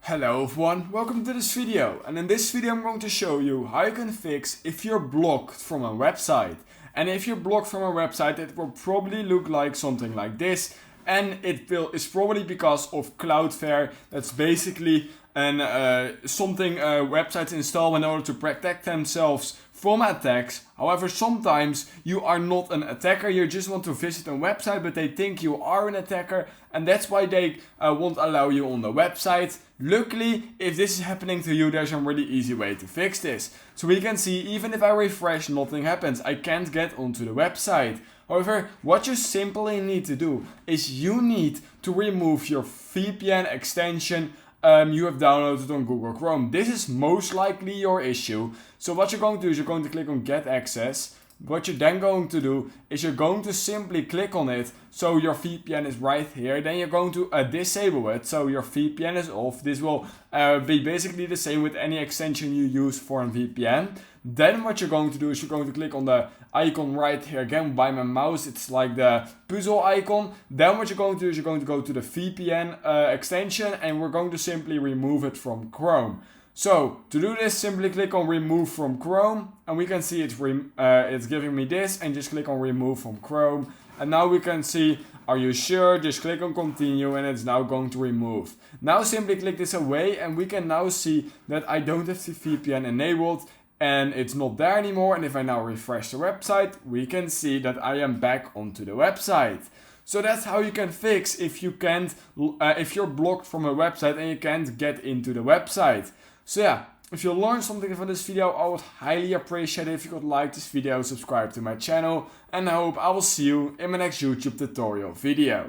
Hello everyone, welcome to this video, and in this video I'm going to show you how you can fix if you're blocked from a website. And if you're blocked from a website, it will probably look like something like this, and it's probably because of Cloudflare. That's basically something websites install in order to protect themselves from attacks. However, sometimes you are not an attacker, you just want to visit a website, but they think you are an attacker, and that's why they won't allow you on the website. Luckily, if this is happening to you, there's a really easy way to fix this. So we can see, even if I refresh, nothing happens. I can't get onto the website. However, what you simply need to do is you need to remove your VPN extension you have downloaded on Google Chrome. This is most likely your issue. So what you're going to do is you're going to click on Get Access. What you're then going to do is you're going to simply click on it, so your VPN is right here. Then you're going to disable it, so your VPN is off. This will be basically the same with any extension you use for a VPN. Then what you're going to do is you're going to click on the icon right here again by my mouse. It's like the puzzle icon. Then what you're going to do is you're going to go to the VPN extension, and we're going to simply remove it from Chrome. So to do this, simply click on Remove from Chrome, and we can see it's giving me this, and just click on Remove from Chrome. And now we can see, are you sure? Just click on Continue, and it's now going to remove. Now simply click this away, and we can now see that I don't have the VPN enabled, and it's not there anymore. And if I now refresh the website, we can see that I am back onto the website. So that's how you can fix if you're blocked from a website and you can't get into the website. So yeah, if you learned something from this video, I would highly appreciate it if you could like this video, subscribe to my channel, and I hope I will see you in my next YouTube tutorial video.